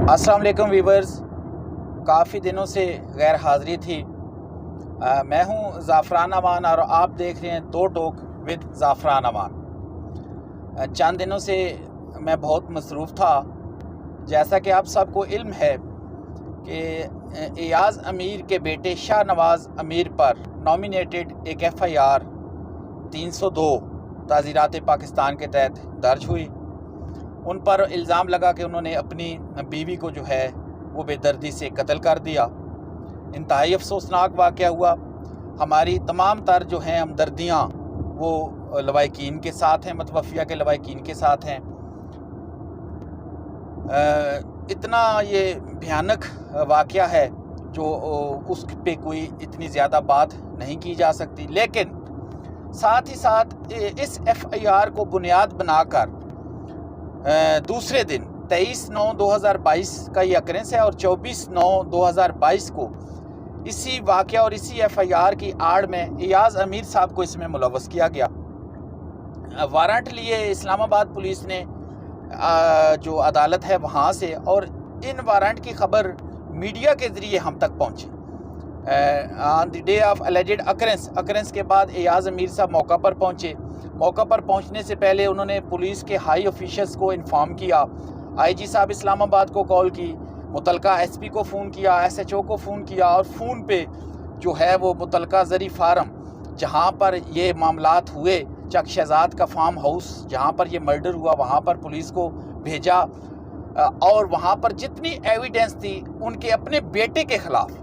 अस्सलाम वालेकुम वीवर्स, काफ़ी दिनों से गैर हाज़िरी थी। मैं हूं ज़ाफ़रान अमान और आप देख रहे हैं दो टोक विद ज़ाफ़रान अमान। चंद दिनों से मैं बहुत मसरूफ़ था। जैसा कि आप सबको इल्म है कि एयाज़ अमीर के बेटे शाहनवाज़ अमीर पर नॉमिनेटेड एक FIR 302 ताज़ीरात पाकिस्तान के तहत दर्ज हुई। उन पर इल्ज़ाम लगा कि उन्होंने अपनी बीवी को जो है वो बेदर्दी से कत्ल कर दिया। इंतहाई अफसोसनाक वाक़या हुआ। हमारी तमाम तर जो हैं हमदर्दियाँ वो लवाहिकीन के साथ हैं, मतवफ़िया के लवाहिकीन के साथ हैं। इतना ये भयानक वाक़या है जो उस पे कोई इतनी ज़्यादा बात नहीं की जा सकती, लेकिन साथ ही साथ इस FIR को बुनियाद बनाकर दूसरे दिन 23/9/2022 का ये अक्रेंस है और 24/9/2022 को इसी वाक़या और इसी FIR की आड़ में एयाज़ अमीर साहब को इसमें मुलव्वस किया गया। वारंट लिए इस्लामाबाद पुलिस ने जो अदालत है वहाँ से, और इन वारंट की खबर मीडिया के ज़रिए हम तक पहुँची। On the day of alleged occurrence के बाद एयाज़ अमीर साहब मौका पर पहुँचे। मौका पर पहुंचने से पहले उन्होंने पुलिस के हाई ऑफिशल्स को इन्फॉर्म किया। IG साहब इस्लामाबाद को कॉल की, मुतलका SP को फ़ोन किया, SHO को फ़ोन किया, और फ़ोन पे जो है वो मुतलका ज़री फार्म जहां पर ये मामलात हुए, चक शहजाद का फार्म हाउस जहां पर ये मर्डर हुआ, वहां पर पुलिस को भेजा और वहां पर जितनी एविडेंस थी उनके अपने बेटे के ख़िलाफ़,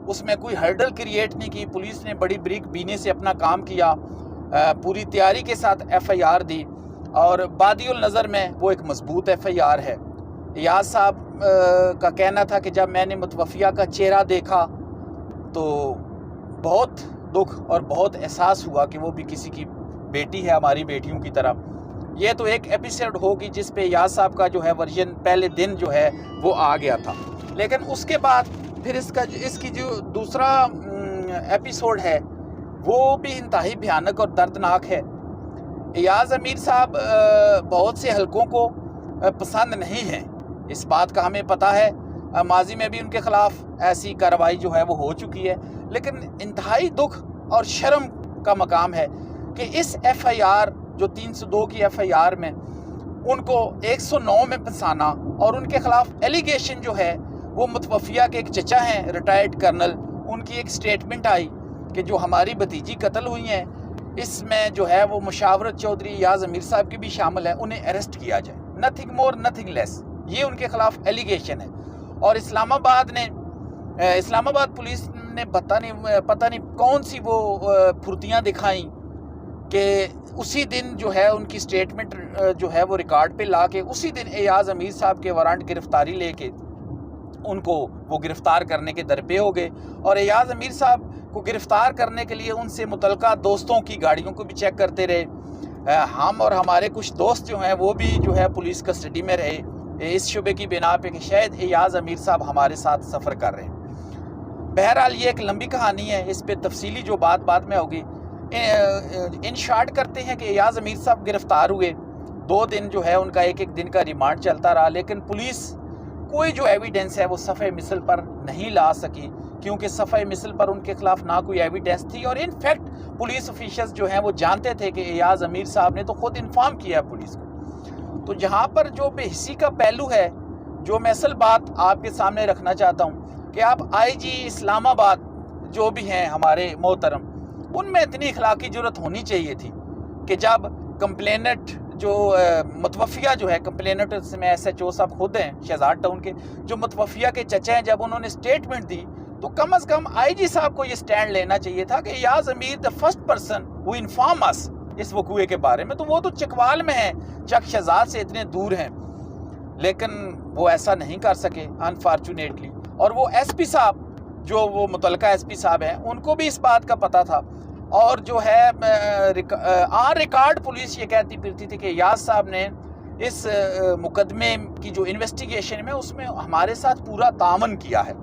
उसमें कोई हर्डल क्रिएट नहीं की। पुलिस ने बड़ी बरीक बीनी से अपना काम किया, पूरी तैयारी के साथ FIR दी, और बादियुल नज़र में वो एक मजबूत FIR है। एयाज़ साहब का कहना था कि जब मैंने मुतवफ़िया का चेहरा देखा तो बहुत दुख और बहुत एहसास हुआ कि वो भी किसी की बेटी है, हमारी बेटियों की तरह। ये तो एक एपिसोड होगी जिस पे एयाज़ साहब का जो है वर्जन पहले दिन जो है वो आ गया था, लेकिन उसके बाद फिर इसकी जो दूसरा एपिसोड है वो भी इंतहाई भयानक और दर्दनाक है। एयाज़ अमीर साहब बहुत से हलकों को पसंद नहीं है, इस बात का हमें पता है। माजी में भी उनके ख़िलाफ़ ऐसी कार्रवाई जो है वो हो चुकी है, लेकिन इंतहाई दुख और शर्म का मकाम है कि इस FIR जो 302 की FIR में उनको 109 में फंसाना, और उनके ख़िलाफ़ एलिगेशन जो है वो मुतवफ़िया के एक चचा हैं, रिटायर्ड कर्नल, उनकी एक स्टेटमेंट आई कि जो हमारी भतीजी कत्ल हुई हैं इसमें जो है वो मुशावरत चौधरी एयाज़ अमीर साहब की भी शामिल है, उन्हें अरेस्ट किया जाए, नथिंग मोर नथिंग लेस। ये उनके ख़िलाफ़ एलिगेशन है। और इस्लामाबाद पुलिस ने पता नहीं कौन सी वो फुर्तियाँ दिखाई कि उसी दिन जो है उनकी स्टेटमेंट जो है वो रिकॉर्ड पे ला के उसी दिन एयाज़ अमीर साहब के वारंट गिरफ्तारी लेके उनको वो गिरफ़्तार करने के दरपे हो गए। और एयाज़ अमीर साहब को गिरफ़्तार करने के लिए उनसे मुतलका दोस्तों की गाड़ियों को भी चेक करते रहे। हम और हमारे कुछ दोस्त जो हैं वो भी जो है पुलिस कस्टडी में रहे, इस शुबे की बिना पे कि शायद एयाज़ अमीर साहब हमारे साथ सफ़र कर रहे हैं। बहरहाल ये एक लंबी कहानी है, इस पे तफसीली जो बात में होगी। इन शॉर्ट करते हैं कि एयाज़ अमीर साहब गिरफ़्तार हुए, 2 दिन जो है उनका एक दिन का रिमांड चलता रहा, लेकिन पुलिस कोई जो एविडेंस है वो सफ़े मिसल पर नहीं ला सकी, क्योंकि सफ़े मिसल पर उनके ख़िलाफ़ ना कोई एविडेंस थी। और इनफैक्ट पुलिस ऑफिशल्स जो हैं वो जानते थे कि एयाज़ अमीर साहब ने तो ख़ुद इन्फॉर्म किया है पुलिस को। तो जहाँ पर जो बेहिसी का पहलू है, जो मैं असल बात आपके सामने रखना चाहता हूँ कि आप IG इस्लामाबाद जो भी हैं हमारे मोहतरम, उनमें इतनी अखलाकी जुर्रत होनी चाहिए थी कि जब कंप्लेनेंट जो मुतवफ़िया जो है, कंप्लेनेंट में SHO साहब खुद हैं शहजाद टाउन के, जो मुतवफ़िया के चचा हैं, जब उन्होंने स्टेटमेंट दी तो कम अज़ कम IG साहब को ये स्टैंड लेना चाहिए था कि एयाज़ अमीर the first person who inform us इस वक़ूए के बारे में। तो वो तो चकवाल में हैं, चक शहजाद से इतने दूर हैं, लेकिन वो ऐसा नहीं कर सके अनफॉर्चुनेटली। और वो SP साहब जो वो मुतलका SP साहब हैं उनको भी इस बात का पता था, और जो है ऑन रिकॉर्ड पुलिस ये कहती फिरती थी कि एयाज़ साहब ने इस मुकदमे की जो इन्वेस्टिगेशन में उसमें हमारे साथ पूरा तामन किया है,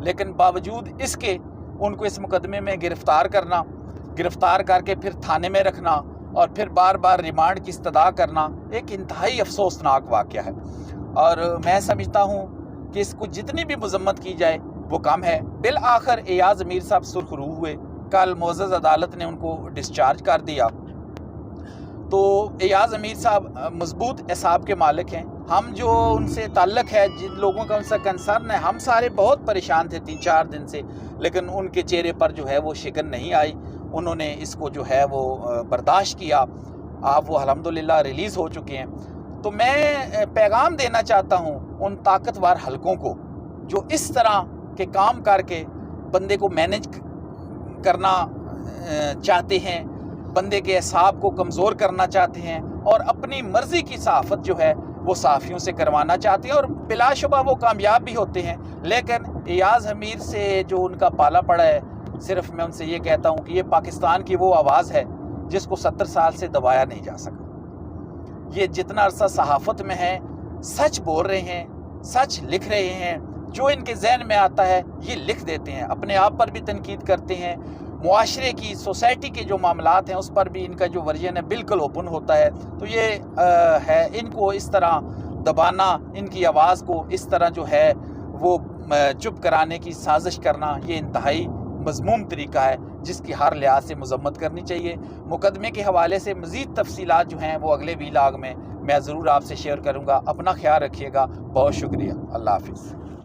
लेकिन बावजूद इसके उनको इस मुकदमे में गिरफ़्तार करके फिर थाने में रखना और फिर बार बार रिमांड की इस्तदा करना एक इंतहाई अफसोसनाक वाक़या है। और मैं समझता हूँ کہ اس کو جتنی بھی مذمت کی جائے وہ کم ہے۔ بالآخر ایاز امیر صاحب سرخ روح ہوئے، کل معزز عدالت نے ان کو ڈسچارج کر دیا۔ تو ایاز امیر صاحب مضبوط اعصاب کے مالک ہیں۔ ہم جو ان سے تعلق ہے، جن لوگوں کا ان سے کنسرن ہے، ہم سارے بہت پریشان تھے 3-4 دن سے، لیکن ان کے چہرے پر جو ہے وہ شکن نہیں آئی، انہوں نے اس کو جو ہے وہ برداشت کیا۔ آپ وہ الحمدللہ ریلیز ہو چکے ہیں۔ تو میں پیغام دینا چاہتا ہوں ان طاقتور حلقوں کو جو اس طرح کے کام کر کے بندے کو مینج کرنا چاہتے ہیں، بندے کے اعصاب کو کمزور کرنا چاہتے ہیں، اور اپنی مرضی کی صحافت جو ہے وہ صحافیوں سے کروانا چاہتے ہیں، اور بلا شبہ وہ کامیاب بھی ہوتے ہیں۔ لیکن ایاز امیر سے جو ان کا پالا پڑا ہے، صرف میں ان سے یہ کہتا ہوں کہ یہ پاکستان کی وہ آواز ہے جس کو 70 سال سے دبایا نہیں جا سکا۔ یہ جتنا عرصہ صحافت میں ہیں، سچ بول رہے ہیں، سچ لکھ رہے ہیں، جو ان کے ذہن میں آتا ہے یہ لکھ دیتے ہیں، اپنے آپ پر بھی تنقید کرتے ہیں، معاشرے کی، سوسائٹی کے جو معاملات ہیں اس پر بھی ان کا جو ورژن ہے بالکل اوپن ہوتا ہے۔ تو یہ ہے، ان کو اس طرح دبانا، ان کی آواز کو اس طرح جو ہے وہ چپ کرانے کی سازش کرنا، یہ انتہائی مذموم طریقہ ہے جس کی ہر لحاظ سے مذمت کرنی چاہیے۔ مقدمے کے حوالے سے مزید تفصیلات جو ہیں وہ اگلے ویلاگ میں ضرور آپ سے شیئر کروں گا۔ اپنا خیال رکھیے گا، بہت شکریہ، اللہ حافظ۔